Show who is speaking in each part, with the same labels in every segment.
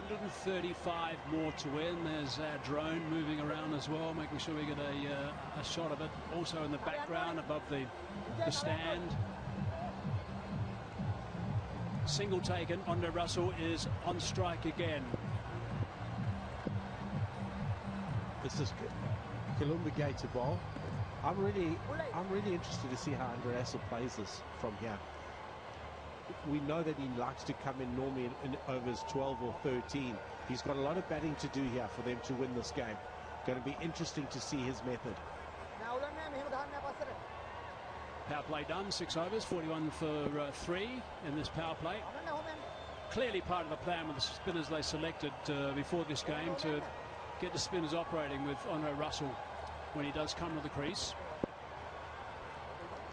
Speaker 1: 135 more to win. There's our drone moving around as well, making sure we get a shot of it. Also in the background above the stand. Single taken. Andre Russell is on strike again.
Speaker 2: This is Columba Gator ball. I'm really interested to see how Andre Russell plays this from here. We know that he likes to come in normally in overs 12 or 13. He's got a lot of batting to do here for them to win this game. Going to be interesting to see his method.
Speaker 1: Power play done, 6 overs, 41 for 3 in this power play. Clearly part of the plan with the spinners they selected before this game to get the spinners operating with Andre Russell when he does come to the crease.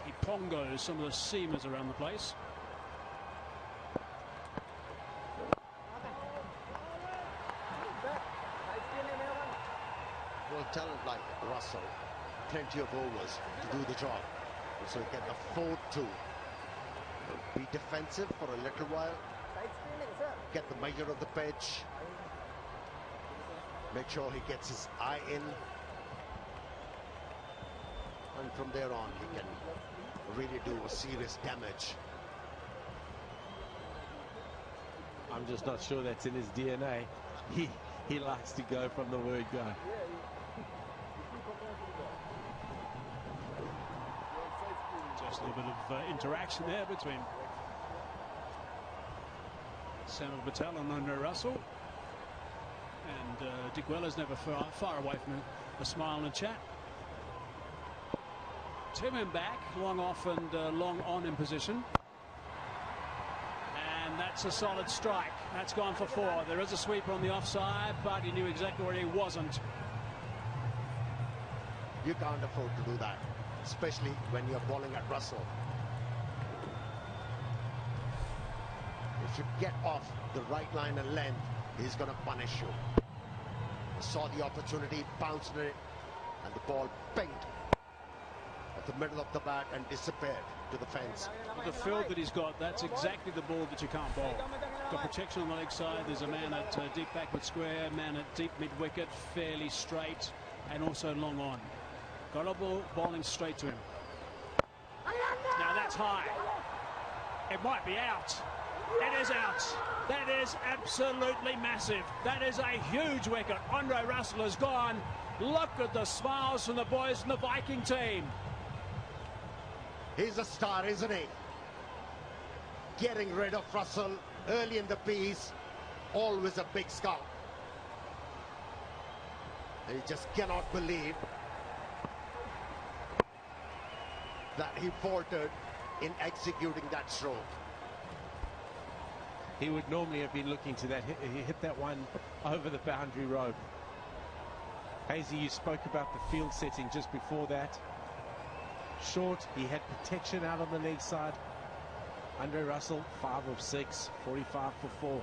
Speaker 1: He pongos some of the seamers around the place.
Speaker 3: Well, talent like Russell, plenty of overs to do the job. So get the 4-2. Be defensive for a little while. Get the measure of the pitch. Make sure he gets his eye in. And from there on, he can really do a serious damage.
Speaker 2: I'm just not sure that's in his DNA. He likes to go from the word go.
Speaker 1: Just a little bit of interaction there between Samuel Patel and Andre Russell. And Dick Weller's never far away from a smile and a chat. 2 men back, long off and long on in position. And that's a solid strike. That's gone for 4. There is a sweeper on the offside, but he knew exactly where he wasn't.
Speaker 3: You can't afford to do that, especially when you're bowling at Russell. If you get off the right line and length, he's going to punish you. Saw the opportunity, bounced it, and the ball pinged at the middle of the bat and disappeared to the fence.
Speaker 1: With the field that he's got, that's exactly the ball that you can't bowl. Got protection on the leg side. There's a man at deep backward square, man at deep mid wicket, fairly straight, and also long on. Got a ball bowling straight to him. Now that's high. It might be out. It is out. That is absolutely massive. That is a huge wicket. Andre Russell has gone. Look at the smiles from the boys in the Viking team.
Speaker 3: He's a star, isn't he? Getting rid of Russell early in the piece, always a big scout. He just cannot believe that he faltered in executing that stroke.
Speaker 2: He would normally have been looking to that. He hit that one over the boundary rope. Hazy, you spoke about the field setting just before that. Short, he had protection out on the leg side. Andre Russell, 5 of 6, 45 for 4.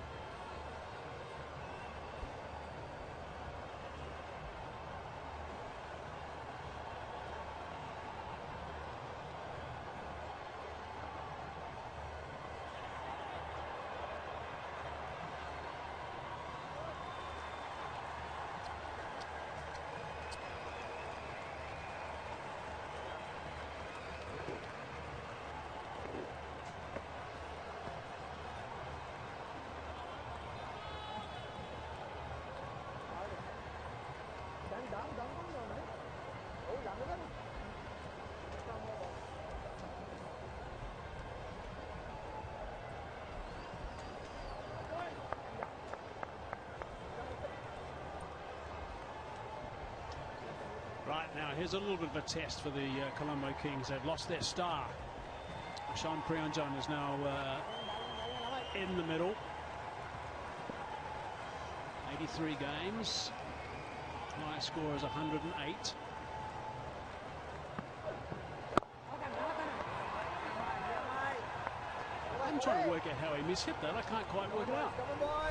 Speaker 1: Right, now here's a little bit of a test for the Colombo Kings. They've lost their star. Sean Priyanjan is now in the middle. 83 games. High score is 108. I'm trying to work out how he mishit that. I can't quite work it out.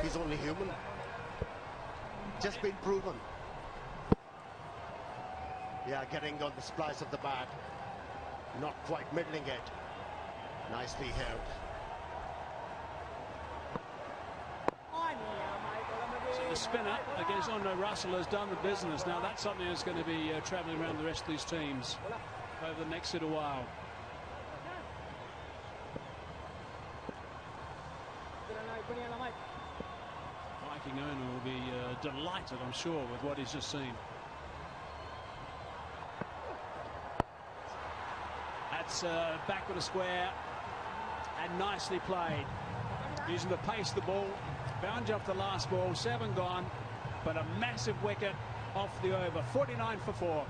Speaker 3: He's only human. Just been proven. Yeah, getting on the splice of the bat. Not quite middling it. Nicely held.
Speaker 1: The spinner against Andre Russell has done the business. Now that's something that's going to be travelling around the rest of these teams over the next little while. Viking owner will be delighted, I'm sure, with what he's just seen. That's back with a square and nicely played. Using the pace of the ball. Boundary off the last ball, 7 gone, but a massive wicket off the over. 49 for 4.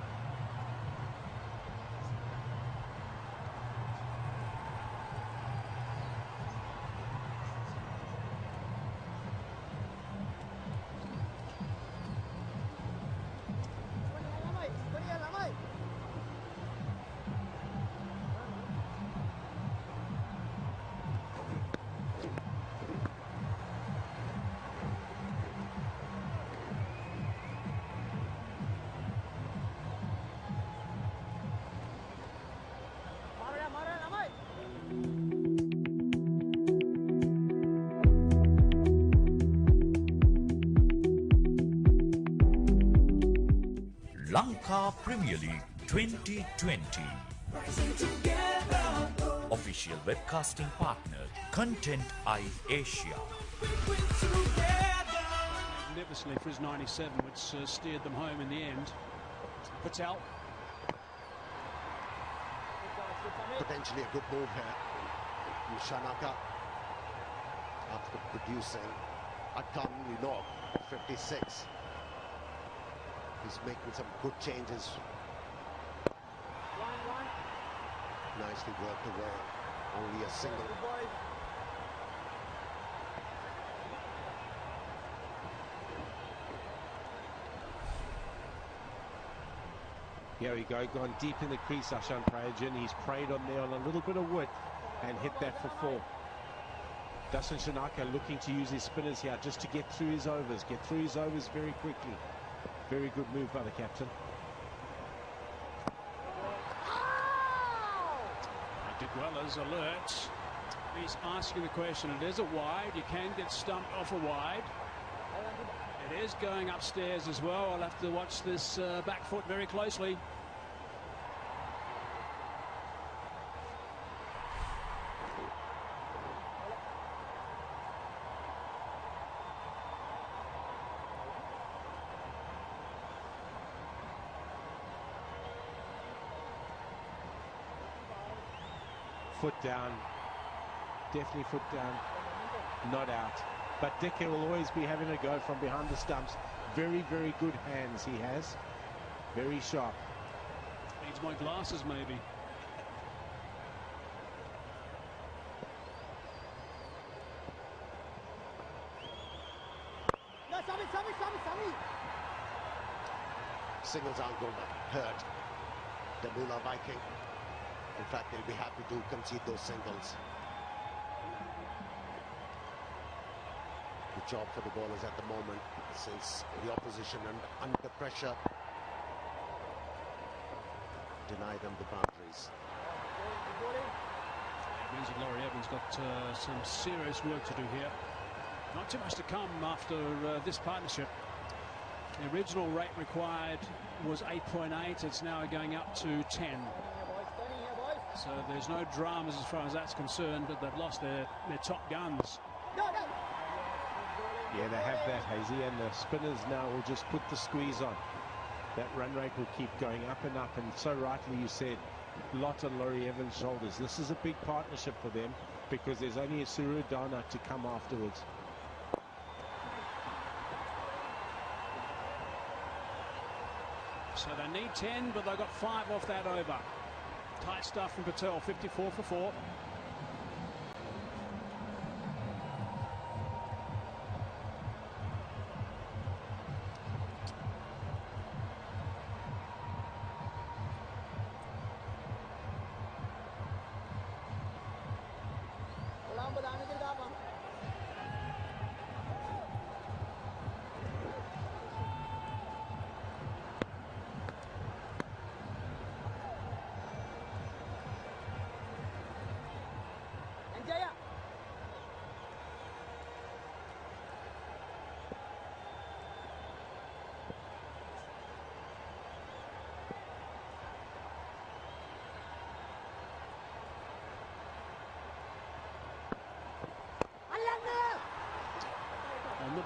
Speaker 4: Lanka Premier League 2020. Official webcasting partner, Content Eye Asia.
Speaker 1: Magnificently for his 97, which steered them home in the end. Patel.
Speaker 3: Potentially a good move here. Shanaka, after producing a commonly knock 56. He's making some good changes. Nicely worked away. Only a single.
Speaker 2: Here we go, gone deep in the crease, Ashan Prayajan. He's preyed on there on a little bit of width and hit that for 4. Dasan Shanaka looking to use his spinners here just to get through his overs. Get through his overs very quickly. Very good move by the captain.
Speaker 1: Diguela's alert. He's asking the question. It is a wide. You can get stumped off a wide. It is going upstairs as well. I'll have to watch this back foot very closely.
Speaker 2: Foot down, definitely foot down, not out. But Dick will always be having a go from behind the stumps. Very, very good hands he has. Very sharp.
Speaker 1: Needs my glasses maybe.
Speaker 3: Singles aren't going to hurt the Mula Viking. In fact, they'll be happy to concede those singles. Good job for the bowlers at the moment, since the opposition under pressure deny them the boundaries.
Speaker 1: It means that Laurie Evans got some serious work to do here. Not too much to come after this partnership. The original rate required was 8.8. It's now going up to 10. So there's no dramas as far as that's concerned, but they've lost their top guns.
Speaker 2: Yeah, they have that, Hazy, and the spinners now will just put the squeeze on. That run rate will keep going up, and so rightly you said, lot on Laurie Evans' shoulders. This is a big partnership for them because there's only a Surudana to come afterwards.
Speaker 1: So they need 10, but they got 5 off that over. Tight stuff from Patel, 54 for 4.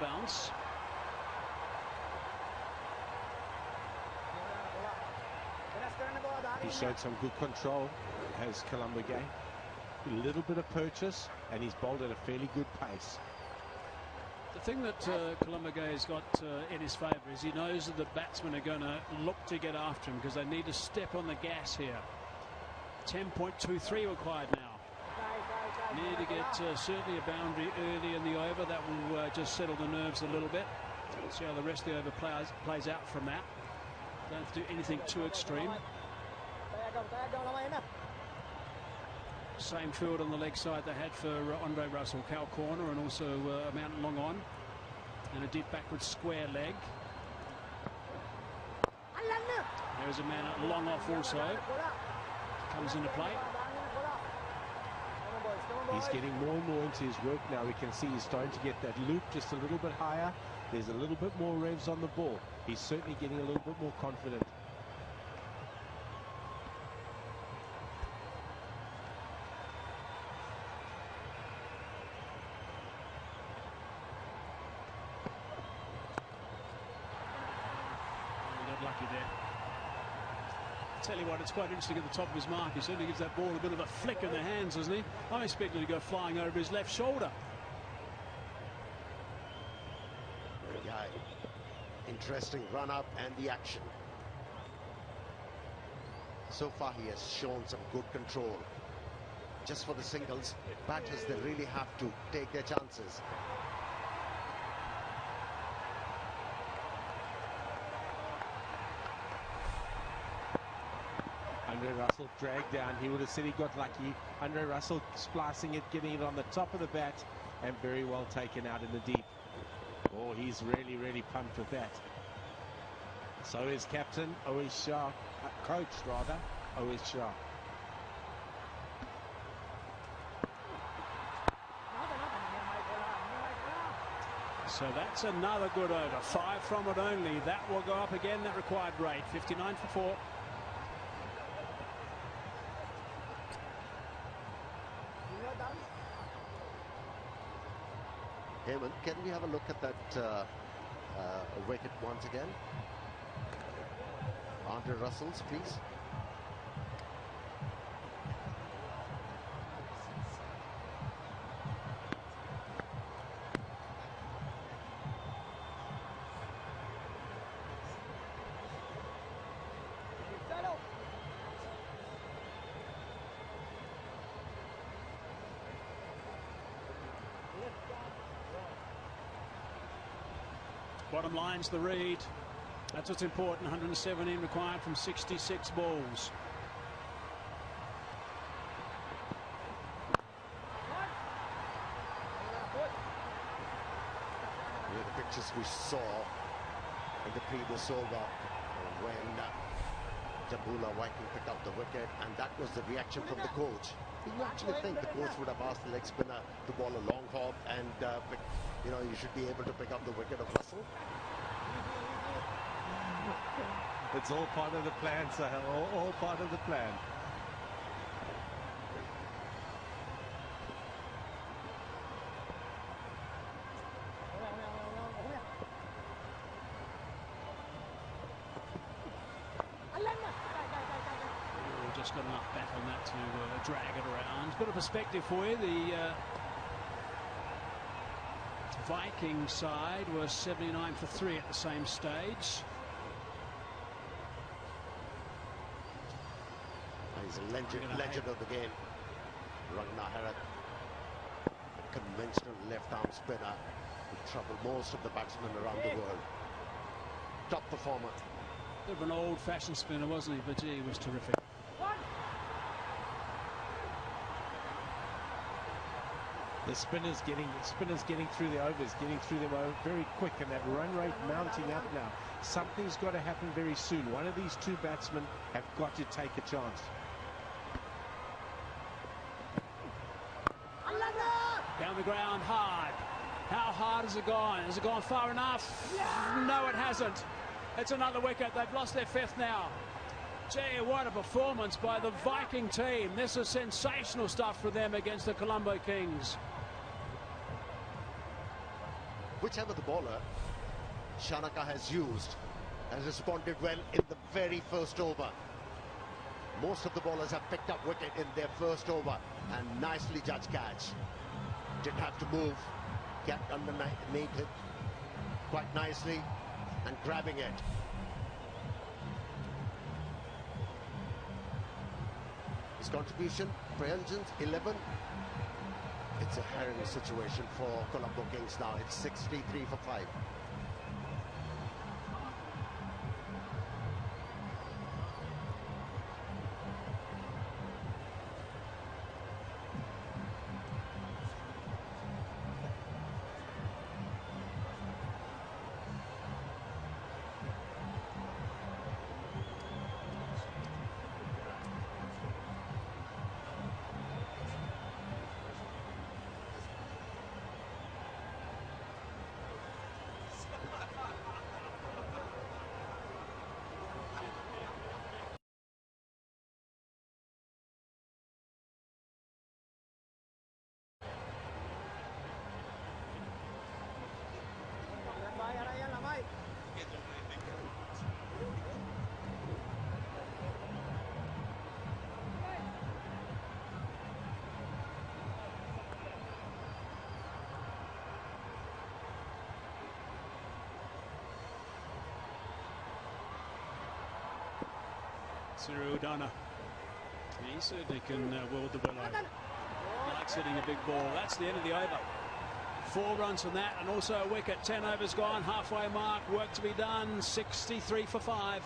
Speaker 1: bounce.
Speaker 2: He showed some good control, has Columba Gay. A little bit of purchase, and he's bowled at a fairly good pace.
Speaker 1: The thing that Columba Gay has got in his favour is he knows that the batsmen are going to look to get after him because they need to step on the gas here. 10.23 required now. Need to get certainly a boundary early in the over. That will just settle the nerves a little bit. Let's see how the rest of the over plays out from that. Don't have to do anything too extreme. Same field on the leg side they had for Andre Russell, cow corner, and also a mountain long on, and a deep backward square leg. There's a man at long off also. Comes into play.
Speaker 2: He's getting more and more into his work now. We can see he's starting to get that loop just a little bit higher. There's a little bit more revs on the ball. He's certainly getting a little bit more confident.
Speaker 1: He got lucky there. Tell you what, it's quite interesting at the top of his mark. He certainly gives that ball a bit of a flick in the hands, doesn't he? I'm expecting to go flying over his left shoulder.
Speaker 3: Yeah, interesting run up and the action. So far he has shown some good control. Just for the singles, batters, they really have to take their chances.
Speaker 2: Andre Russell dragged down. He would have said he got lucky. Andre Russell splicing it, getting it on the top of the bat, and very well taken out in the deep. Oh, he's really, really pumped with that. So is captain Ois Shah, coach rather, Ois Shah.
Speaker 1: So that's another good over. 5 from it only. That will go up again, that required rate. 59 for 4.
Speaker 3: Heyman, can we have a look at that wicket once again? Andre Russell's, please.
Speaker 1: Bottom line's the read. That's what's important. 117 required from 66 balls.
Speaker 3: Yeah, the pictures we saw in the previous over when Jambula Viking picked up the wicket, and that was the reaction from the coach. Do you actually think the coach would have asked the leg spinner to bowl a long hop and you should be able to pick up the wicket of Russell?
Speaker 2: It's all part of the plan, Sahel. All part of the plan.
Speaker 1: Just got enough back on that to drag it around. Bit of perspective for you. The Viking side was 79 for 3 at the same stage.
Speaker 3: He's a legend of the game. Ragnar Herath, a conventional left-arm spinner who troubled most of the batsmen around the world. Top performer.
Speaker 1: Bit of an old-fashioned spinner, wasn't he? But gee, he was terrific.
Speaker 2: The spinners getting through the overs, getting through them very quick, and that run rate mounting up now. Something's got to happen very soon. One of these two batsmen have got to take a chance.
Speaker 1: Down the ground hard. How hard has it gone? Has it gone far enough? Yeah. No, it hasn't. It's another wicket. They've lost their 5th now. Gee, what a performance by the Viking team. This is sensational stuff for them against the Colombo Kings.
Speaker 3: whichever the bowler Shanaka has used has responded well in the very first over. Most of the bowlers have picked up wicket in their first over, and nicely judged catch. Didn't have to move, kept underneath it quite nicely and grabbing it. His contribution, Priyanjan's 11. It's a harrowing situation for Colombo Kings now. It's 63 for 5.
Speaker 1: Udana. He certainly can wield the ball over. Likes hitting a big ball. That's the end of the over. 4 runs from that and also a wicket. 10 overs gone, halfway mark, work to be done. 63 for 5.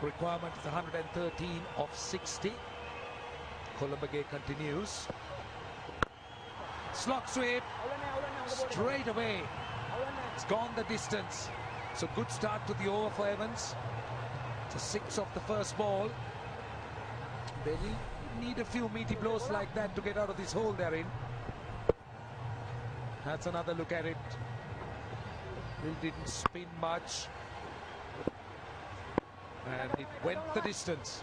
Speaker 5: Requirement is 113 of 60. Colombo continues. Slog sweep. Straight away. It's gone the distance. So good start to the over for Evans. It's a 6 off the first ball. They need a few meaty blows like that to get out of this hole they're in. That's another look at it. It didn't spin much. And it went the distance.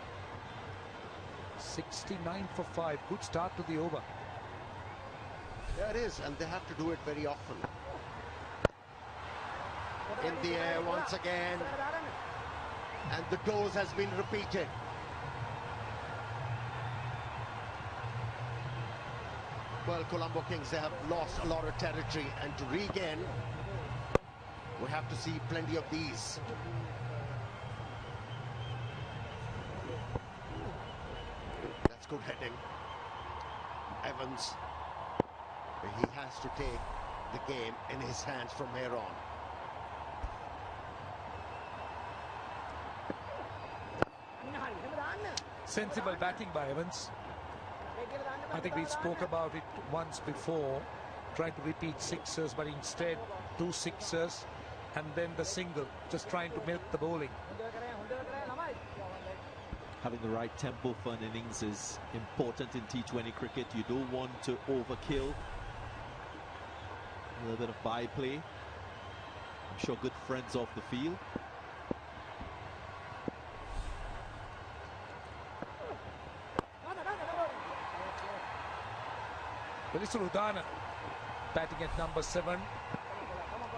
Speaker 5: 69 for 5. Good start to the over.
Speaker 3: Yeah, it is, and they have to do it very often. In the air once again, and the dose has been repeated. Well, Colombo Kings, they have lost a lot of territory, and to regain, we have to see plenty of these. Good heading. Evans, he has to take the game in his hands from here on.
Speaker 5: Sensible batting by Evans. I think we spoke about it once before, trying to repeat sixers, but instead 2 sixers and then the single, just trying to milk the bowling.
Speaker 6: Having the right tempo for an innings is important in T20 cricket. You don't want to overkill. A little bit of byplay. I'm sure good friends off the field.
Speaker 5: Udana batting at number 7.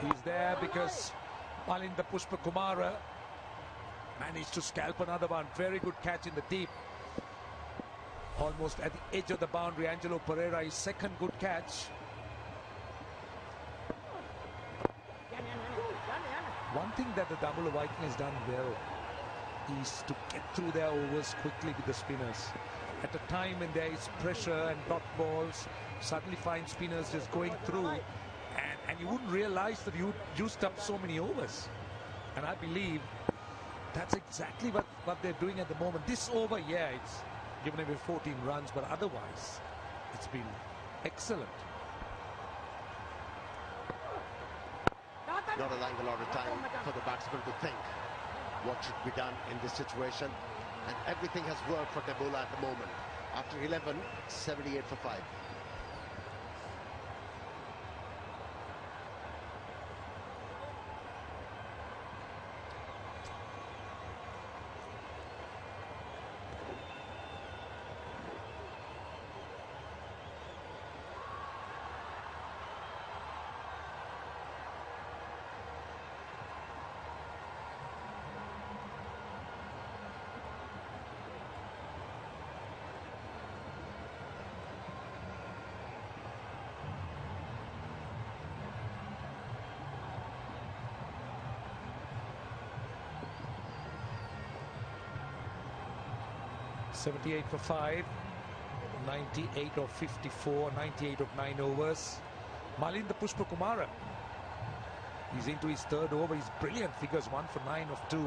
Speaker 5: He's there because Malinda Pushpa Kumara managed to scalp another one. Very good catch in the deep. Almost at the edge of the boundary. Angelo Pereira, his second good catch. One thing that the Damula Viking has done well is to get through their overs quickly with the spinners. At a time when there is pressure and dot balls, suddenly find spinners just going through, and you wouldn't realize that you used up so many overs. And I believe that's exactly exactly what they're doing at the moment. This over, yeah, it's given away 14 runs, but otherwise, it's been excellent.
Speaker 3: Not allowing a lot of time for the batsman to think what should be done in this situation. And everything has worked for Tabula at the moment. After 11, 78 for 5.
Speaker 5: $78 for 5, 98 of 54, 98 of 9 overs. Malinda Pushpakumara, he's into his third over. He's brilliant figures, 1 for 9 of 2.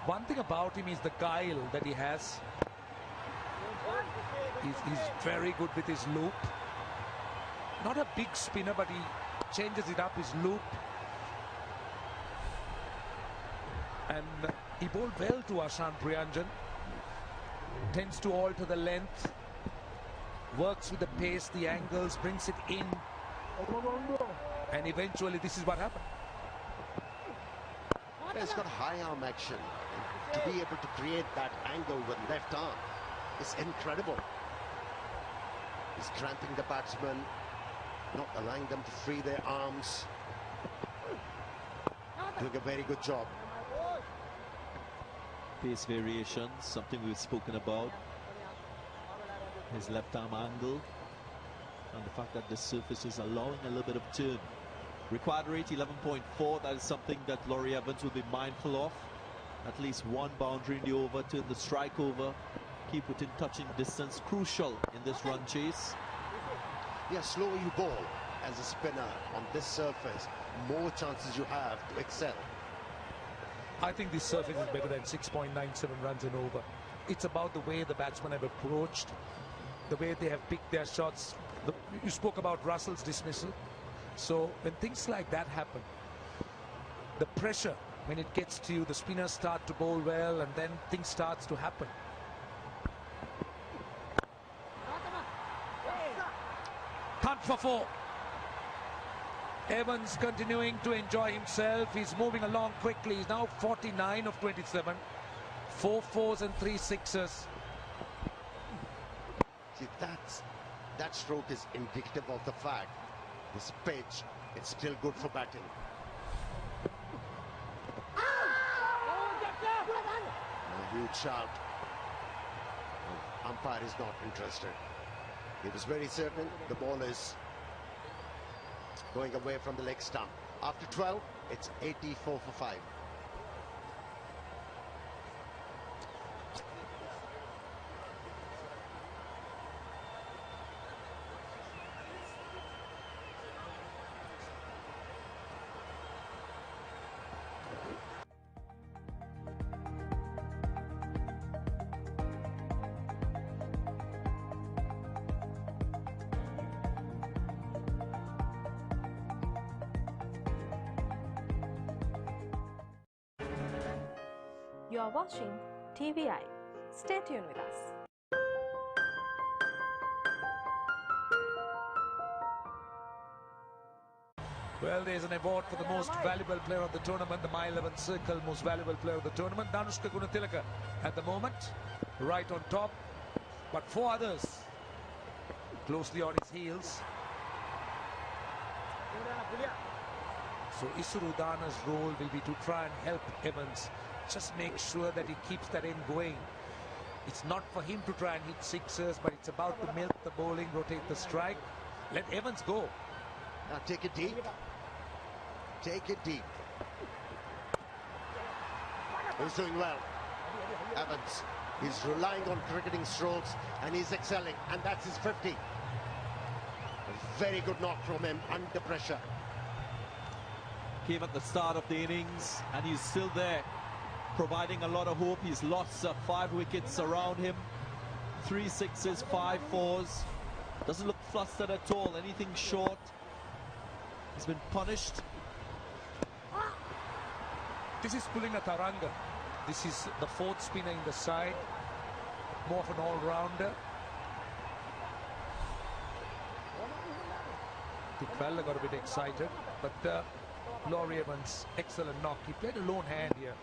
Speaker 5: One thing about him is the guile that he has. He's very good with his loop. Not a big spinner, but he changes it up, his loop. And he bowled well to Ashan Priyanjan. Tends to alter the length, works with the pace, the angles, brings it in, and eventually this is what happened.
Speaker 3: He's got high arm action. And to be able to create that angle with left arm is incredible. He's cramping the batsman, not allowing them to free their arms. Doing a very good job.
Speaker 6: Pace variations, something we've spoken about. His left arm angle and the fact that the surface is allowing a little bit of turn. Required rate 11.4. That is something that Laurie Evans will be mindful of. At least one boundary in the over, turn the strike over, keep within touching distance. Crucial in this run chase.
Speaker 3: Yeah, slower you bowl as a spinner on this surface, more chances you have to excel.
Speaker 5: I think this surface is better than 6.97 runs and over. It's about the way the batsmen have approached, the way they have picked their shots. You spoke about Russell's dismissal. So when things like that happen, the pressure, when it gets to you, the spinners start to bowl well, and then things starts to happen. Cut for 4. Evans continuing to enjoy himself. He's moving along quickly. He's now 49 of 27. 4 fours and 3 sixes.
Speaker 3: See, that stroke is indicative of the fact this pitch, it's still good for batting. A huge shout. Umpire is not interested. He was very certain the ball is going away from the leg stump. After 12, it's 84 for 5.
Speaker 7: You are watching TVI. Stay tuned with us.
Speaker 5: Well, there's an award for the most valuable player of the tournament, the My 11 Circle most valuable player of the tournament, Danushka Gunatilaka at the moment, right on top, but 4 others closely on his heels. So Isurudana's role will be to try and help Evans, just make sure that he keeps that end going. It's not for him to try and hit sixers, but it's about to milk the bowling, rotate the strike. Let Evans go.
Speaker 3: Now take it deep. Take it deep. He's doing well. Evans. He's relying on cricketing strokes and he's excelling. And that's his 50. A very good knock from him under pressure.
Speaker 6: Came at the start of the innings and he's still there. providing a lot of hope. He's lost 5 wickets around him. 3 sixes, 5 fours. Doesn't look flustered at all. Anything short. He's been punished.
Speaker 5: This is Pulina Taranga. This is the 4th spinner in the side. More of an all-rounder. I think Fowler got a bit excited, but Laurie Evans, excellent knock. He played a lone hand here.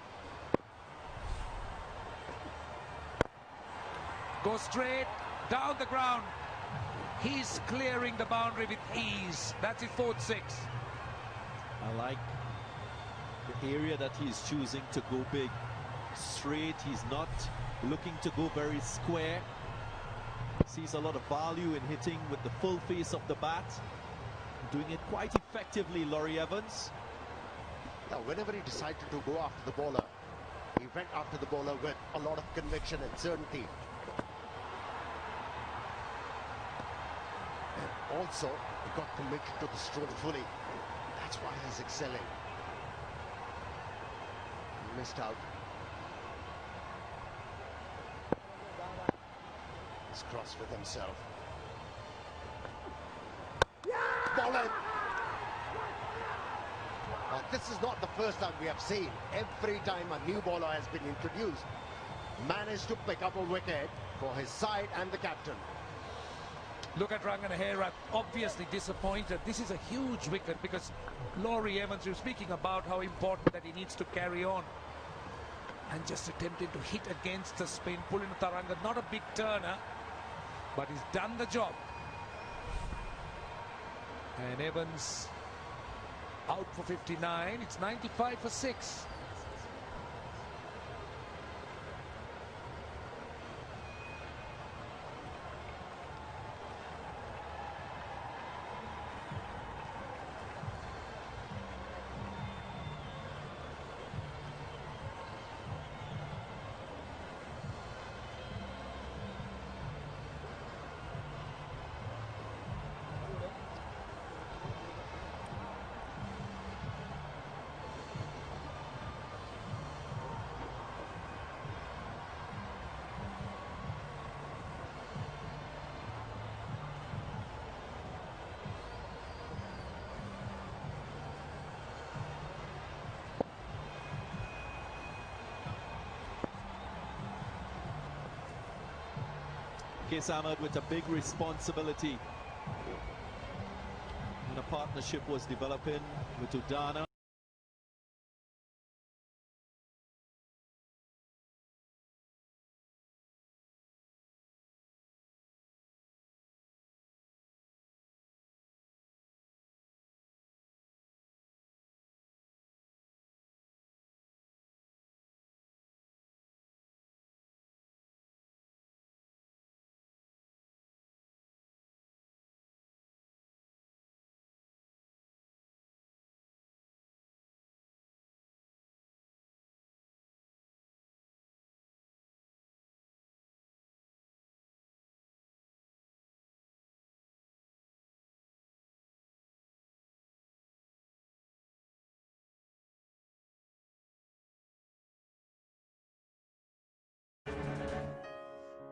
Speaker 5: Goes straight down the ground. He's clearing the boundary with ease. That's his 4th six.
Speaker 6: I like the area that he's choosing to go big. Straight, he's not looking to go very square. Sees a lot of value in hitting with the full face of the bat. Doing it quite effectively, Laurie Evans.
Speaker 3: Now, whenever he decided to go after the bowler, he went after the bowler with a lot of conviction and certainty. And also, he got committed to the stroke fully. That's why he's excelling. He missed out. He's cross with himself. Bowler! Now, this is not the first time we have seen. Every time a new bowler has been introduced, managed to pick up a wicket for his side and the captain.
Speaker 5: Look at Ranganahera, obviously disappointed. This is a huge wicket because Laurie Evans, you're speaking about how important that he needs to carry on. And just attempting to hit against the spin. Pulina Taranga, not a big turner, but he's done the job. And Evans out for 59. It's 95 for 6.
Speaker 6: Case Ahmed with a big responsibility. And a partnership was developing with Udana.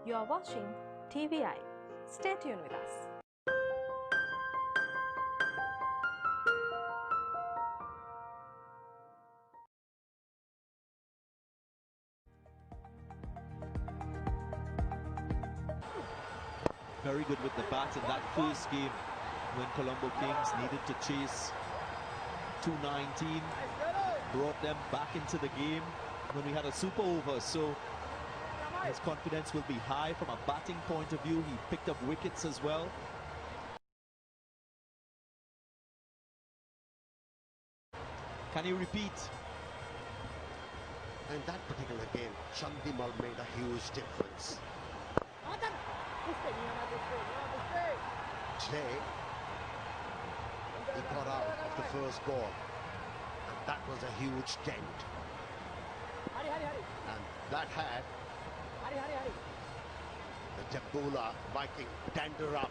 Speaker 7: You are watching TVI. Stay tuned with us.
Speaker 6: Very good with the bat in that first game when Colombo Kings needed to chase 219. Brought them back into the game when we had a super over. So his confidence will be high from a batting point of view. He picked up wickets as well. Can he repeat?
Speaker 3: In that particular game, Chandimal made a huge difference. Today, he got out of the first ball, and that was a huge dent. And that had the Jabula Viking tender up.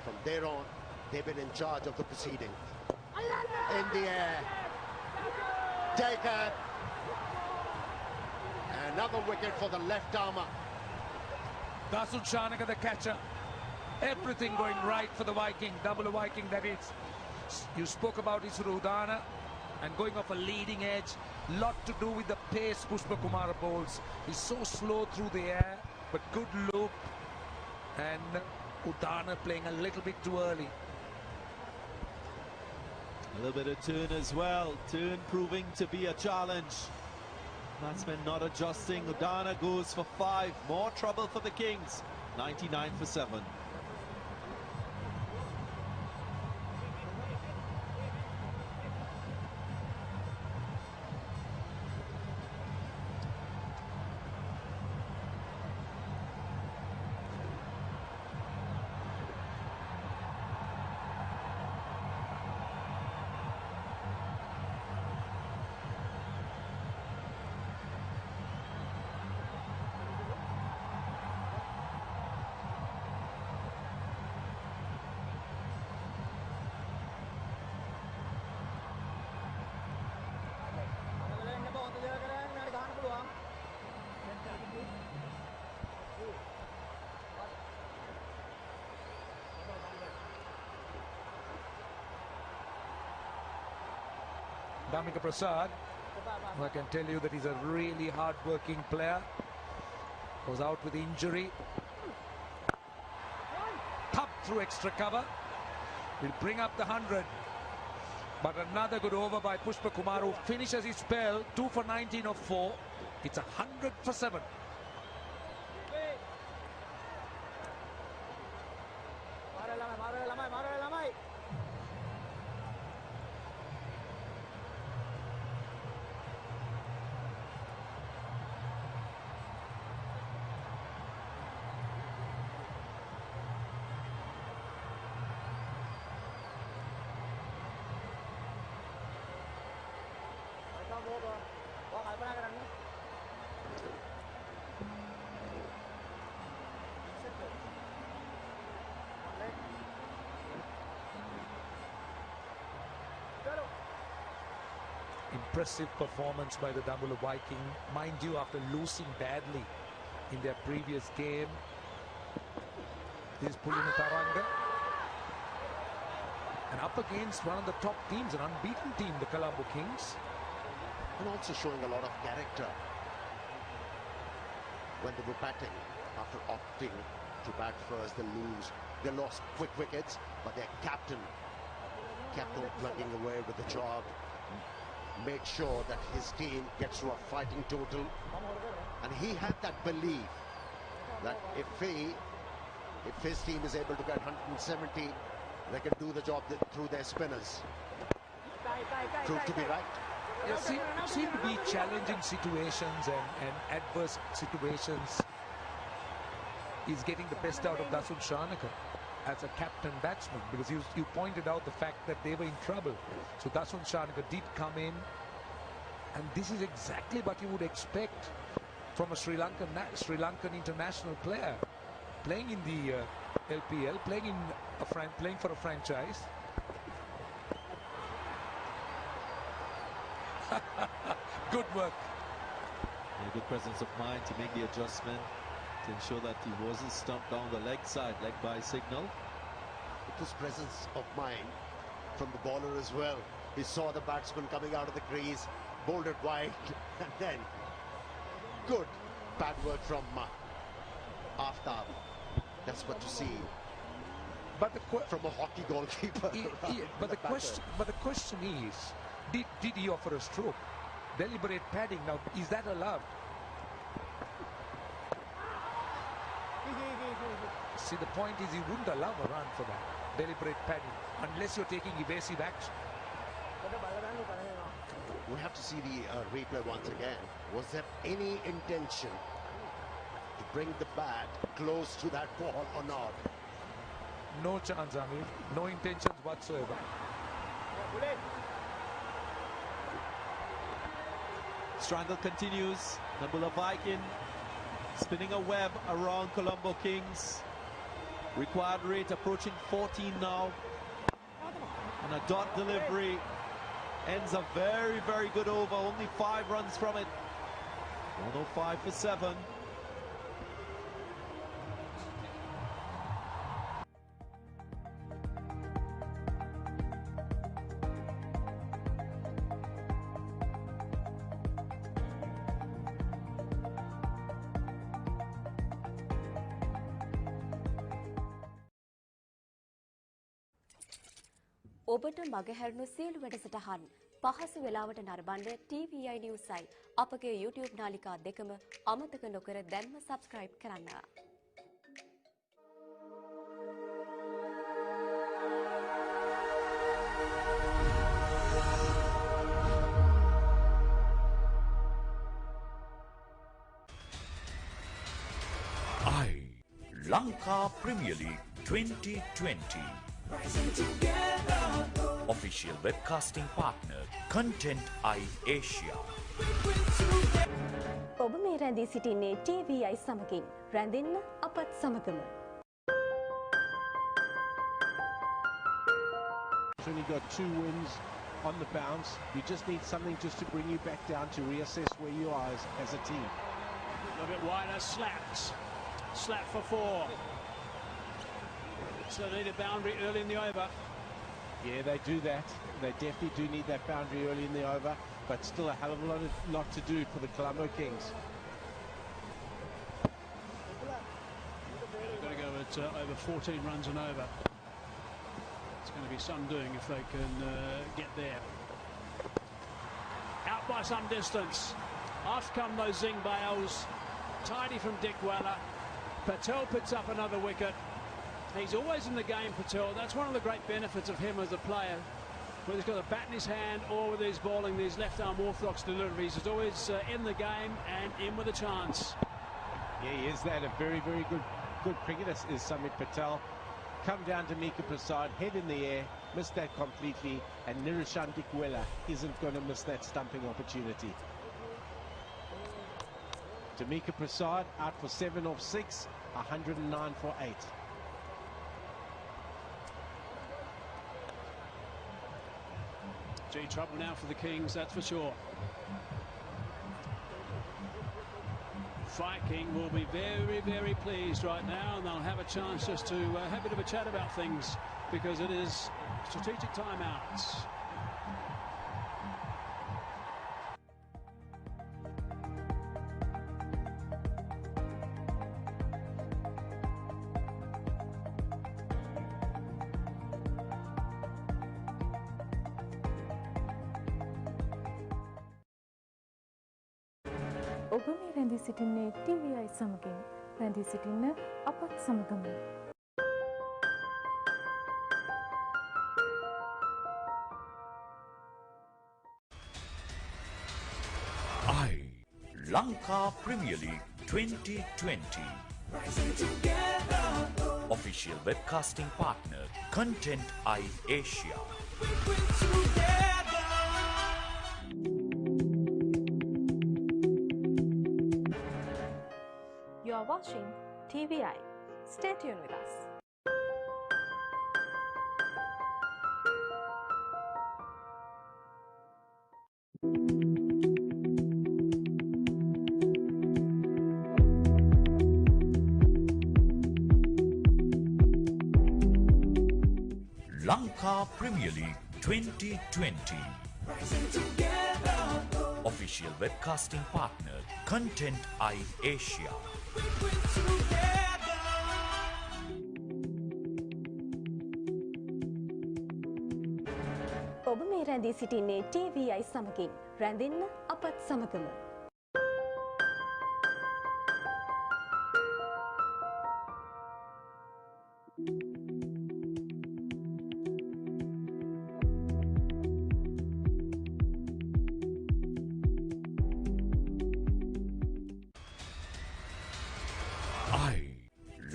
Speaker 3: From there on, they've been in charge of the proceeding. In the air, taken. Another wicket for the left armour.
Speaker 5: Dasun Shanaka, the catcher. Everything going right for the Viking. Double Viking, that is. You spoke about Isuru Udana and going off a leading edge. Lot to do with the pace Pushpa Kumar bowls. He's so slow through the air, but good loop. And Udana playing a little bit too early.
Speaker 6: A little bit of turn as well. Turn proving to be a challenge. Batsman not adjusting. Udana goes for 5. More trouble for the Kings. 99 for 7.
Speaker 5: Damika Prasad, I can tell you that he's a really hard-working player. Was out with injury. Thumped through extra cover. Will bring up the 100. But another good over by Pushpa Kumar, who finishes his spell. 2 for 19 of 4. It's 100 for 7. Impressive performance by the Dambulla Viking, mind you, after losing badly in their previous game. This is Pulina Taranga, and up against one of the top teams, an unbeaten team, the Colombo Kings.
Speaker 3: And also showing a lot of character when they were batting. After opting to bat first, they lost quick wickets, but their captain kept on plugging away with the job, made sure that his team gets to a fighting total, and he had that belief that if his team is able to get 170, they can do the job through their spinners. Proved to be right.
Speaker 5: Yeah, seem to be challenging situations and adverse situations. He's getting the best out of Dasun Shanaka as a captain batsman, because you pointed out the fact that they were in trouble. So Dasun Shanaka did come in, and this is exactly what you would expect from a Sri Lankan international player, playing in the LPL, playing for a franchise. Good work.
Speaker 6: A good presence of mind to make the adjustment to ensure that he wasn't stumped down the leg side, leg by signal.
Speaker 3: It was presence of mind from the bowler as well. He saw the batsman coming out of the crease, bowled it wide, and then good bad work from Aftab. That's what you see.
Speaker 5: But
Speaker 3: from a hockey goalkeeper.
Speaker 5: But the question is, did he offer a stroke? Deliberate padding. Now, is that allowed? See, the point is he wouldn't allow a run for that. Deliberate padding. Unless you're taking evasive action.
Speaker 3: We have to see the replay once again. Was there any intention to bring the bat close to that ball or not?
Speaker 5: No chance, Amir. No intentions whatsoever.
Speaker 6: Strangle continues. Dambulla Viking spinning a web around Colombo Kings. Required rate approaching 14 now. And a dot delivery ends a very, very good over. Only 5 runs from it. 105 for 7.
Speaker 8: ඔබට මගහැරුණු සියලු වැඩසටහන් පහසු වෙලාවට නරඹන්න TVI Newsයි අපගේ YouTube නාලිකා දෙකම අමතක නොකර දැන්ම subscribe කරන්න.
Speaker 4: Lanka Premier League 2020. Official webcasting partner Content Eye Asia.
Speaker 7: ඔබ මේ රැඳී සිටින්නේ TVI සමගින්. රැඳෙන්න අපත් සමගම.
Speaker 2: You've only got 2 wins on the bounce. You just need something just to bring you back down to reassess where you are as a team.
Speaker 1: A little bit wider, slapped. Slap for 4. So they need a boundary early in the over.
Speaker 2: Yeah, they do that. They definitely do need that boundary early in the over, but still a hell of a lot to do for the Colombo Kings.
Speaker 1: They've got to go at over 14 runs and over. It's going to be some doing if they can get there. Out by some distance. Off come those Zing Bales. Tidy from Dick Weller. Patel puts up another wicket. He's always in the game, Patel. That's one of the great benefits of him as a player. Whether he's got a bat in his hand or whether he's bowling these left-arm orthodox deliveries, he's always in the game and in with a chance.
Speaker 2: Yeah, he is that. A very, very good cricketer is Samit Patel. Come down to Mika Prasad, head in the air, missed that completely, and Nirishan Dikwela isn't going to miss that stumping opportunity. Tamika Prasad out for 7 off 6, 109 for 8.
Speaker 1: Gee, trouble now for the Kings, that's for sure. Viking will be very, very pleased right now, and they'll have a chance just to have a bit of a chat about things because it is strategic timeouts.
Speaker 9: ඔබ මේ රැඳී සිටින්නේ TVI සමගින්. රැඳී සිටින්න අපත් සමගම.
Speaker 4: Lanka Premier League 2020. Official webcasting partner Content Eye Asia.
Speaker 7: You are watching TVI. Stay tuned with us.
Speaker 4: Lanka Premier League 2020. Official webcasting partner Content Eye Asia.
Speaker 7: ඔබ මේ රැඳී සිටින්නේ TVI සමගින්. රැඳෙන්න අපත් සමගම.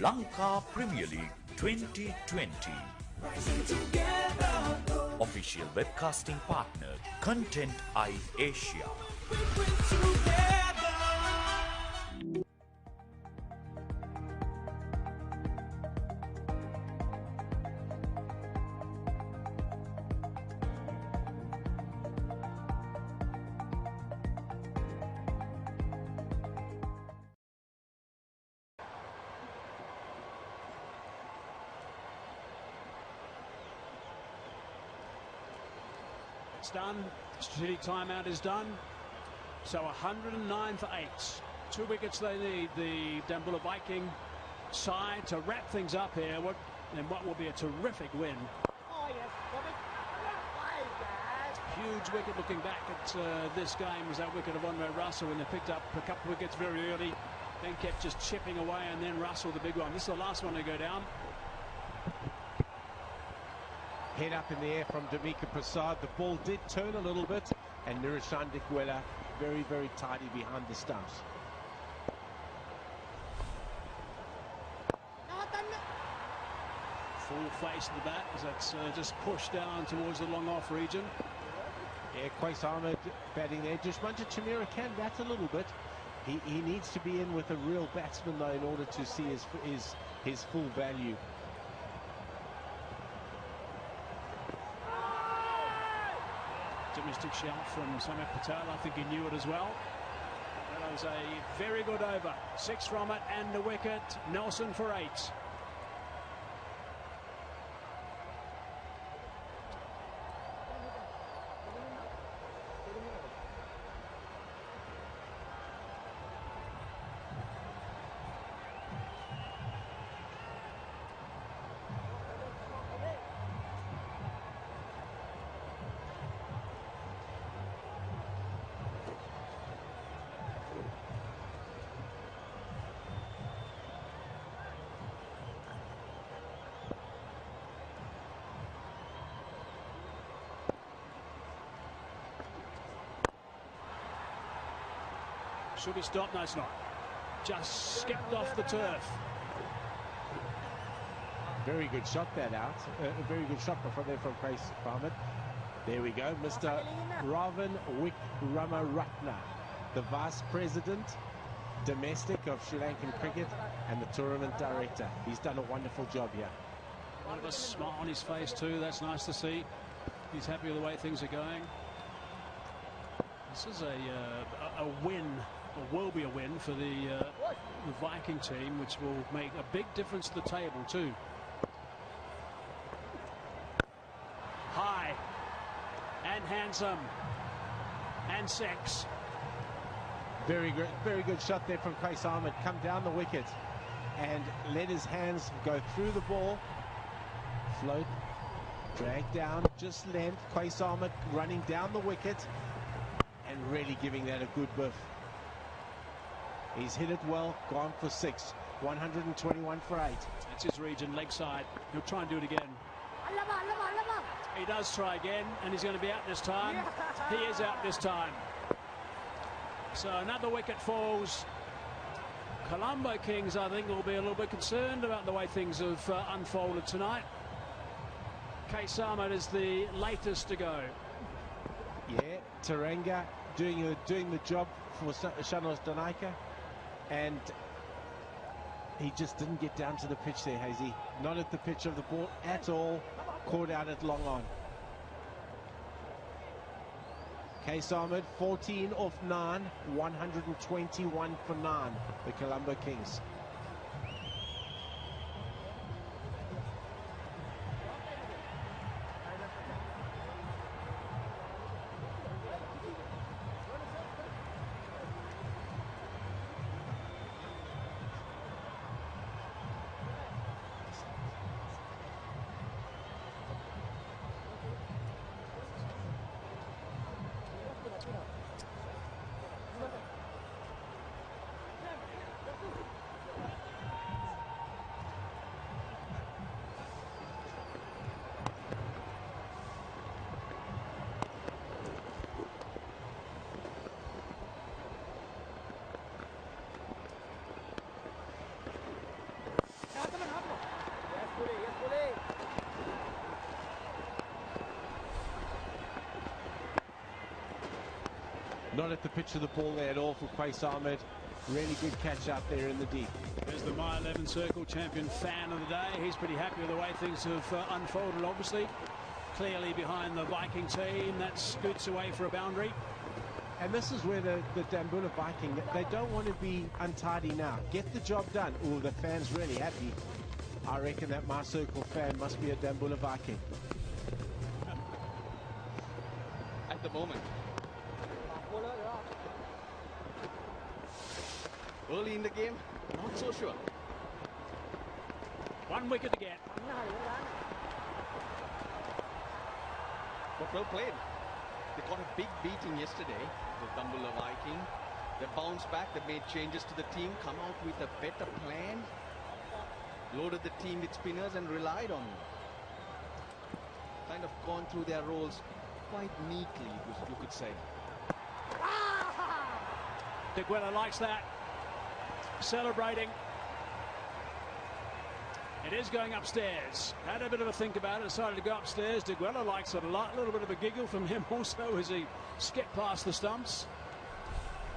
Speaker 4: Lanka Premier League 2020. Official webcasting partner Content Eye Asia.
Speaker 1: That's done. Strategic timeout is done. So 109 for 8. 2 wickets they need, the Dambulla Viking side, to wrap things up here. What will be a terrific win. Huge wicket looking back at this game was that wicket of Andre Russell when they picked up a couple of wickets very early, then kept just chipping away, and then Russell the big one. This is the last one to go down.
Speaker 2: Head up in the air from Damika Prasad. The ball did turn a little bit, and Nirishan Dikwela very, very tidy behind the stumps.
Speaker 1: Full face of the bat as that's just pushed down towards the long off region.
Speaker 2: Yeah, Qais Ahmed batting there. Dushmanjit Chamira can bat a little bit. He needs to be in with a real batsman though in order to see his full value.
Speaker 1: Domestic shout from Samet Patel. I think he knew it as well. That was a very good over. 6 from it and the wicket. Nelson for 8. Should be stopped? No, it's not. Just skipped off the turf.
Speaker 2: Very good shot that out. A very good shot before there from Qais Ahmed. There we go, Mr. Ravan Wickramaratne, the Vice President Domestic of Sri Lankan Cricket and the Tournament Director. He's done a wonderful job here.
Speaker 1: A lot of a smile on his face too. That's nice to see. He's happy with the way things are going. This is a win, or will be a win for the Viking team, which will make a big difference to the table too. High and handsome and 6.
Speaker 2: Very good shot there from Qais Ahmed. Come down the wicket and let his hands go through the ball. Float, drag down, just length. Qais Ahmed running down the wicket and really giving that a good biff. He's hit it well, gone for 6. 121 for 8.
Speaker 1: That's his region, leg side. He'll try and do it again. He does try again, and he's going to be out this time. He is out this time. So another wicket falls. Colombo Kings, I think, will be a little bit concerned about the way things have unfolded tonight. Qais Ahmed is the latest to go.
Speaker 2: Yeah, Taranga doing the job for Shanos Donaika, and he just didn't get down to the pitch there, Hazy. Not at the pitch of the ball at all. Caught out at long on. Qais Ahmed 14 off 9, 121 for 9. The Colombo Kings. Not at the pitch of the ball there at all for Qais Ahmed. Really good catch out there in the deep.
Speaker 1: There's the My 11 Circle champion fan of the day. He's pretty happy with the way things have unfolded, obviously. Clearly behind the Viking team. That scoots away for a boundary.
Speaker 2: And this is where the Dambulla Viking, they don't want to be untidy now. Get the job done. Oh, the fan's really happy. I reckon that My Circle fan must be a Dambulla Viking.
Speaker 10: moment. Early in the game, not so sure.
Speaker 1: 1 wicket to get.
Speaker 10: But well played. They got a big beating yesterday, the Dambulla Viking. They bounced back, they made changes to the team, come out with a better plan, loaded the team with spinners and relied on them. Kind of gone through their roles quite neatly, you could say.
Speaker 1: Diguela likes that. Celebrating. It is going upstairs. Had a bit of a think about it, decided to go upstairs. Diguela likes it a lot. A little bit of a giggle from him also as he skipped past the stumps.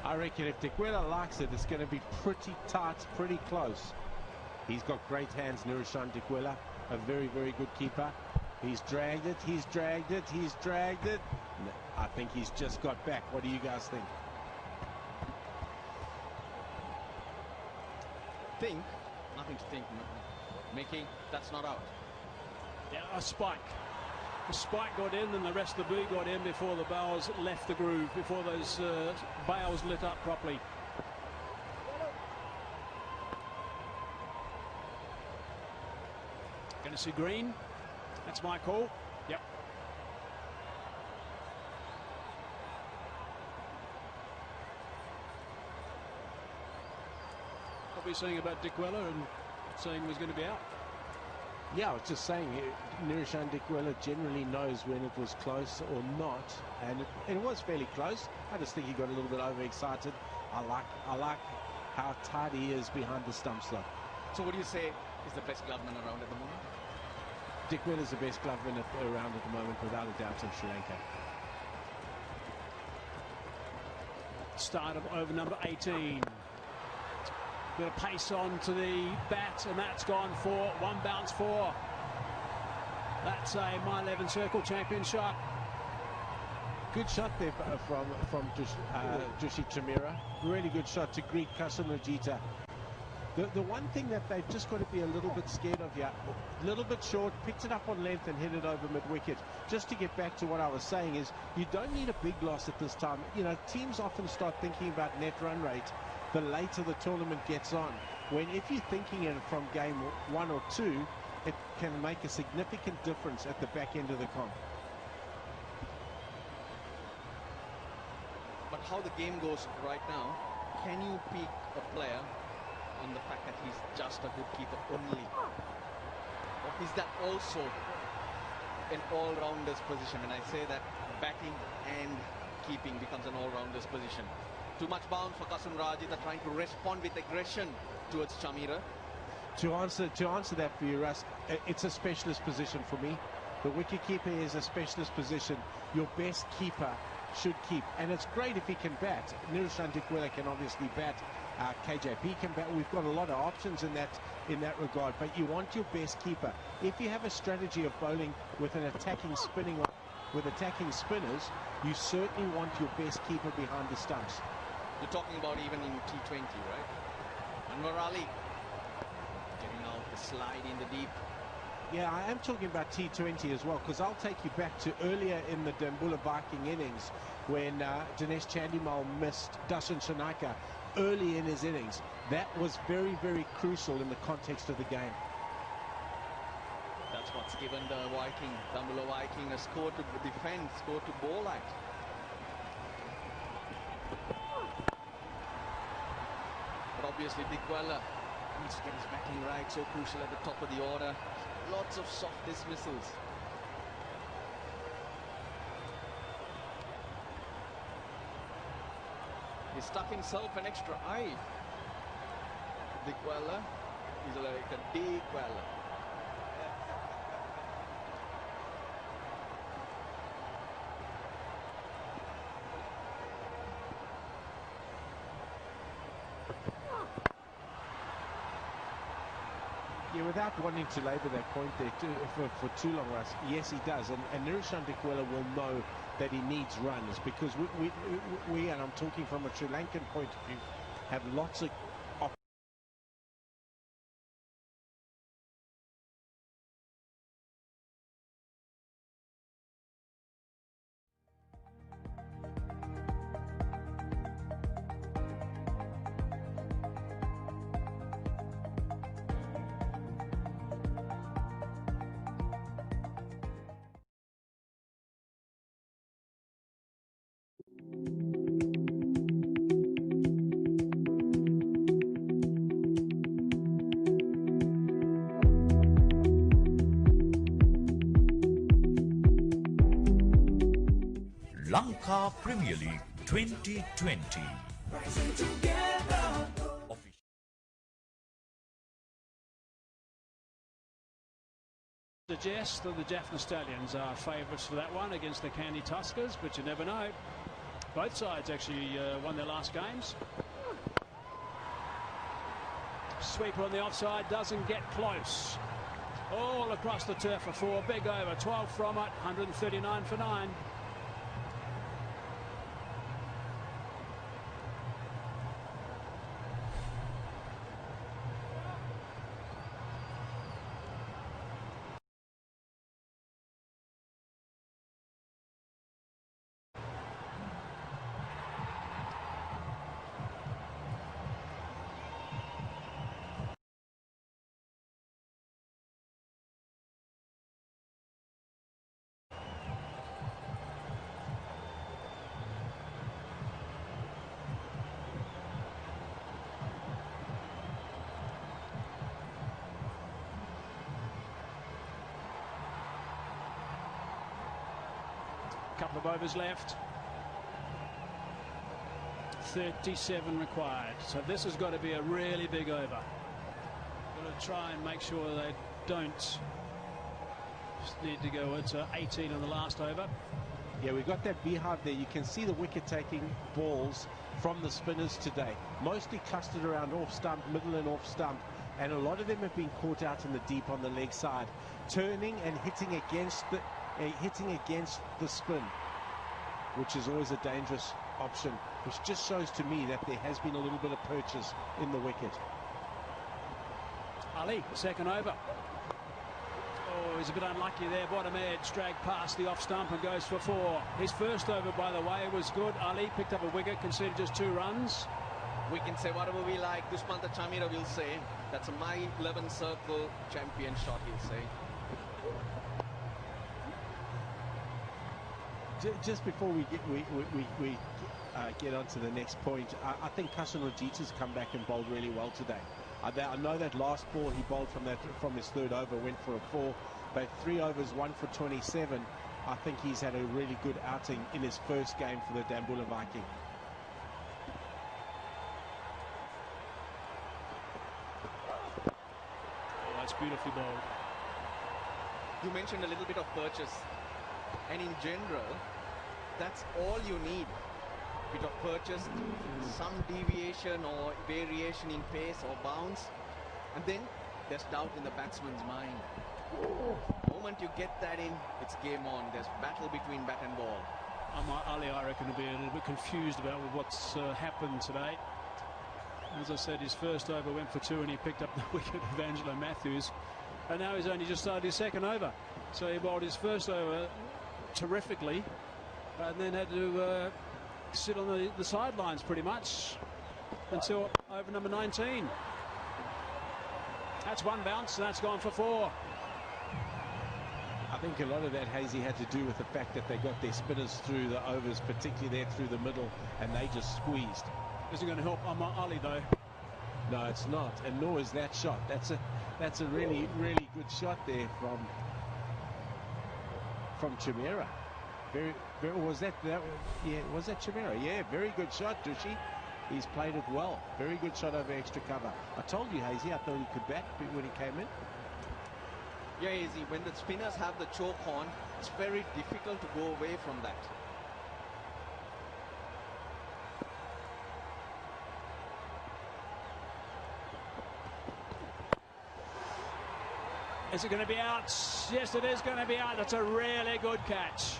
Speaker 2: I reckon if Diguela likes it, it's going to be pretty tight, pretty close. He's got great hands, Nurushan Diguela, a very, very good keeper. He's dragged it, he's dragged it, he's dragged it. No, I think he's just got back. What do you guys think?
Speaker 10: Nothing to think. Mickey, that's not out.
Speaker 1: Yeah, a spike. The spike got in and the rest of the blue got in before the bowls left the groove, before those bails lit up properly. Going to see green. That's my call. Yep. What were you saying about Diguela and saying he was going to be out?
Speaker 2: Yeah, I was just saying, Nurushan Diguela generally knows when it was close or not, and it was fairly close. I just think he got a little bit overexcited. I like how tight he is behind the stumps, though.
Speaker 10: So what do you say is the best gloveman around at the moment?
Speaker 2: Diguela is the best gloveman around at the moment, without a doubt, in Sri Lanka.
Speaker 1: Start of over number 18. Bit of pace on to the bat, and that's gone for 1 bounce 4. That's a My 11 Circle champion shot.
Speaker 2: Good shot there from Joshi Chamira. Really good shot to greet Kasunajita. The one thing that they've just got to be a little bit scared of here, a little bit short, picked it up on length and hit it over mid-wicket. Just to get back to what I was saying is, you don't need a big loss at this time. You know, teams often start thinking about net run rate the later the tournament gets on. When if you're thinking it from game 1 or 2, it can make a significant difference at the back end of the comp.
Speaker 10: But how the game goes right now, can you pick a player on the fact that he's just a good keeper only? Or is that also an all-rounder's position? When I say that, batting and keeping becomes an all-rounder's position. Too much bounce for Kasun Rajitha, trying to respond with aggression towards Chamira.
Speaker 2: To answer that for you, Russ, it's a specialist position for me. The wicketkeeper is a specialist position. Your best keeper should keep, and it's great if he can bat. Nurushan Diguela can obviously bat. KJP can bat. We've got a lot of options in that regard, but you want your best keeper. If you have a strategy of bowling with an attacking attacking spinners, you certainly want your best keeper behind the stumps.
Speaker 10: You're talking about even in T20, right? Anwar Ali getting out the slide in the deep.
Speaker 2: Yeah, I am talking about T20 as well, because I'll take you back to earlier in the Dambulla Viking innings when Dinesh Chandimal missed Darshan Shanaka early in his innings. That was very, very crucial in the context of the game.
Speaker 10: That's what's given the Dambulla Viking a score to defend, score to bowl at. But obviously Diguela needs to get his batting right, so crucial at the top of the order. Lots of soft dismissals. He stuck himself an extra eye. Diguela is like a Diguela.
Speaker 2: Yeah, without wanting to labour that point there for too long, Russ, yes, he does. And Nurushan Diguela will know that he needs runs, because we, and I'm talking from a Sri Lankan point of view, have lots of
Speaker 4: Lanka Premier League 2020.
Speaker 1: Suggest that the Jaffna Stallions are favourites for that one against the Candy Tuskers, but you never know. Both sides actually won their last games. Sweeper on the offside, doesn't get close. All across the turf for 4, big over, 12 from it, 139 for 9. Couple of overs left. 37 required. So this has got to be a really big over. Got to try and make sure they don't just need to go to 18 on the last over.
Speaker 2: Yeah, we've got that beehive there. You can see the wicket taking balls from the spinners today. Mostly clustered around off stump, middle and off stump. And a lot of them have been caught out in the deep on the leg side. Turning and hitting against the spin, which is always a dangerous option, which just shows to me that there has been a little bit of purchase in the wicket.
Speaker 1: Ali, second over. Oh, he's a bit unlucky there. Bottom edge, dragged past the off stump and goes for 4. His first over, by the way, was good. Ali picked up a wicket, conceded just 2 runs.
Speaker 10: We can say whatever we like. Dushmanta Chamira will say that's a my 11 circle champion shot, he'll say.
Speaker 2: Just before we get on to the next point, I think Kasan Rajita's come back and bowled really well today. I know that last ball he bowled from his third over went for a 4, but 3 overs, 1 for 27. I think he's had a really good outing in his first game for the Dambulla Viking.
Speaker 1: Oh, that's beautifully bowled.
Speaker 10: You mentioned a little bit of purchase, and in general, that's all you need. Bit of purchase, some deviation or variation in pace or bounce, and then there's doubt in the batsman's mind. The moment you get that in, it's game on. There's battle between bat and ball.
Speaker 1: Ali, I reckon, will be a little bit confused about what's happened today. As I said, his first over went for 2 and he picked up the wicket of Angelo Matthews, and now he's only just started his second over. So he bowled his first over terrifically and then had to sit on the sidelines pretty much until over number 19. That's one bounce and that's gone for 4.
Speaker 2: I think a lot of that, Hazy, had to do with the fact that they got their spinners through the overs, particularly there through the middle, and they just squeezed.
Speaker 1: Isn't going to help Ali though.
Speaker 2: No, it's not, and nor is that shot. That's a really good shot there from Chimera. Very was that Chimera? Yeah, very good shot, Dushi. He's played it well. Very good shot over extra cover. I told you, Hazy, I thought he could bat when he came in.
Speaker 10: Yeah, Hazy, when the spinners have the choke on, it's very difficult to go away from that.
Speaker 1: Is it going to be out? Yes, it is going to be out. That's a really good catch.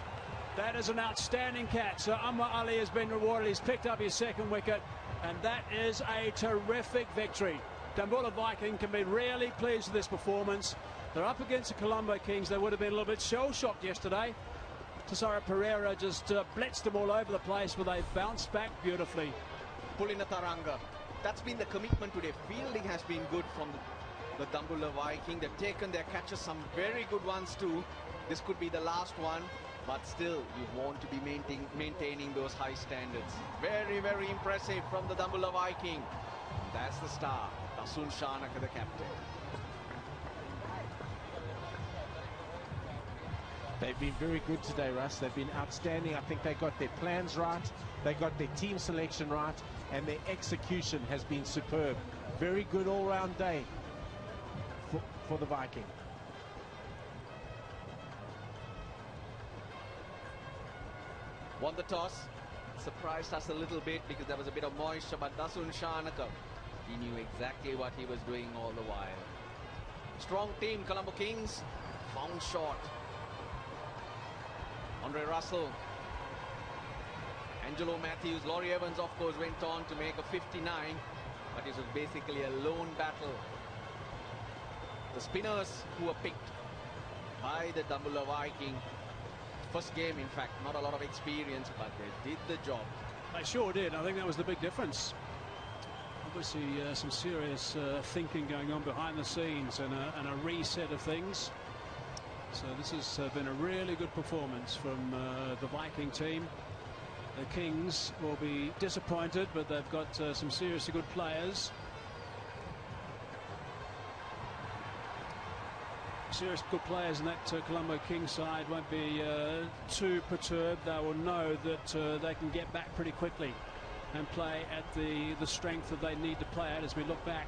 Speaker 1: That is an outstanding catch. So Amar Ali has been rewarded. He's picked up his second wicket, and that is a terrific victory. Dambulla Viking can be really pleased with this performance. They're up against the Colombo Kings. They would have been a little bit shell-shocked yesterday. Tasara Pereira just blitzed them all over the place, but they bounced back beautifully.
Speaker 10: Pulina Taranga. That's been the commitment today. Fielding has been good from the Dambulla Viking. They've taken their catches, some very good ones too. This could be the last one, but still you want to be maintaining those high standards. Very impressive from the Dambulla Viking. That's the star, Tasun Shanaka, the captain.
Speaker 2: They've been very good today, Russ. They've been outstanding. I think they got their plans right, they got their team selection right, and their execution has been superb. Very good all-round day for the Viking.
Speaker 10: Won the toss. Surprised us a little bit because there was a bit of moisture, but Dasun Shanaka, he knew exactly what he was doing all the while. Strong team, Colombo Kings. Found short. Andre Russell, Angelo Matthews, Laurie Evans of course went on to make a 59, but it was basically a lone battle. The spinners who were picked by the Dambulla Viking, first game in fact, not a lot of experience, but they did the job.
Speaker 1: They sure did. I think that was the big difference. Obviously some serious thinking going on behind the scenes and a reset of things. So this has been a really good performance from the Viking team. The Kings will be disappointed, but they've got some seriously good players. Serious good players in that Colombo Kings side won't be too perturbed. They will know that they can get back pretty quickly and play at the strength that they need to play at as we look back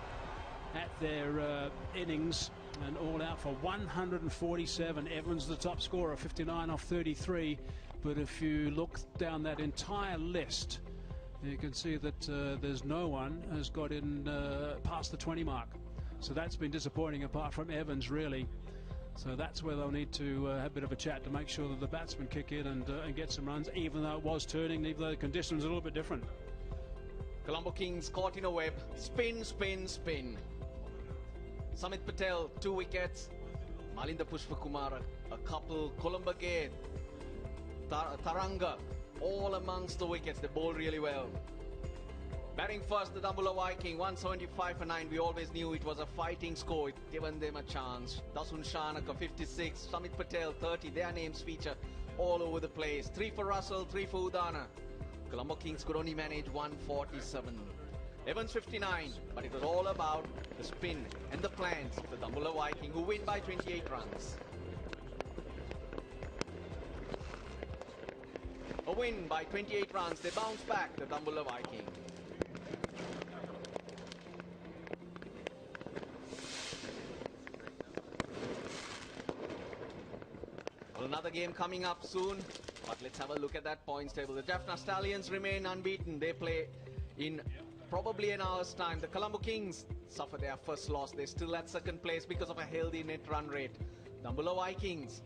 Speaker 1: at their innings. And all out for 147. Evans the top scorer, 59 off 33. But if you look down that entire list, you can see that there's no one has got in past the 20 mark. So that's been disappointing apart from Evans, really. So that's where they'll need to have a bit of a chat to make sure that the batsmen kick in and get some runs, even though it was turning, even though the conditions are a little bit different.
Speaker 10: Colombo Kings caught in a web. Spin, spin, spin. Samit Patel, 2 wickets. Malinda Pushpakumar, a couple. Colombo Gate, Taranga, all amongst the wickets. They bowled really well. Batting first, the Dambulla Viking, 175 for 9. We always knew it was a fighting score. It given them a chance. Dasun Shanaka, 56. Samit Patel, 30. Their names feature all over the place. 3 for Russell, 3 for Udana. Colombo Kings could only manage 147. Evans 59, but it was all about the spin and the plans of the Dambulla Viking, who win by 28 runs. A win by 28 runs. They bounce back, the Dambulla Viking. Well, another game coming up soon, but let's have a look at that points table. The Jaffna Stallions remain unbeaten. They play in probably an hour's time. The Colombo Kings suffer their first loss. They're still at second place because of a healthy net run rate. Dambulla Vikings,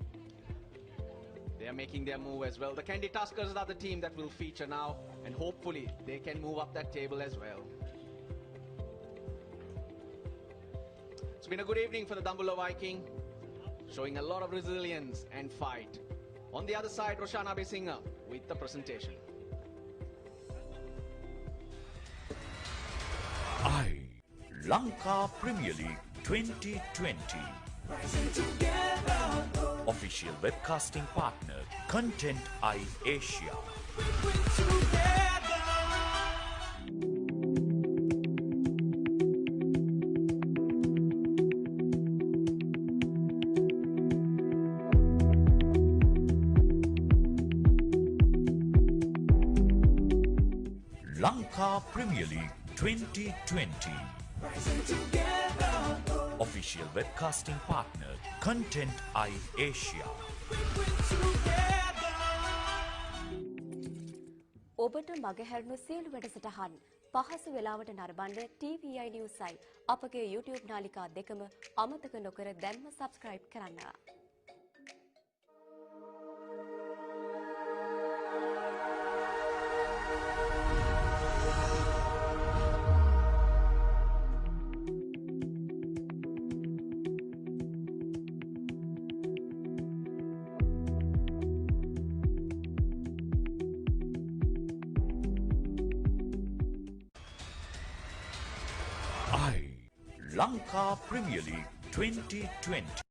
Speaker 10: they are making their move as well. The Kandy Tuskers are the team that will feature now, and hopefully they can move up that table as well. It's been a good evening for the Dambulla Viking, showing a lot of resilience and fight. On the other side, Roshana Besinga with the presentation.
Speaker 4: Lanka Premier League 2020. Official webcasting partner, Content Eye Asia. Lanka Premier League 2020. Official webcasting partner, Content Eye Asia.
Speaker 8: ඔබට මගහැරණු සියලු වැඩසටහන් පහසු වෙලාවට නරඹන්න TVI Newsයි අපගේ YouTube නාලිකා දෙකම අමතක නොකර දැන්ම subscribe කරන්න.
Speaker 4: Lanka Premier League 2020.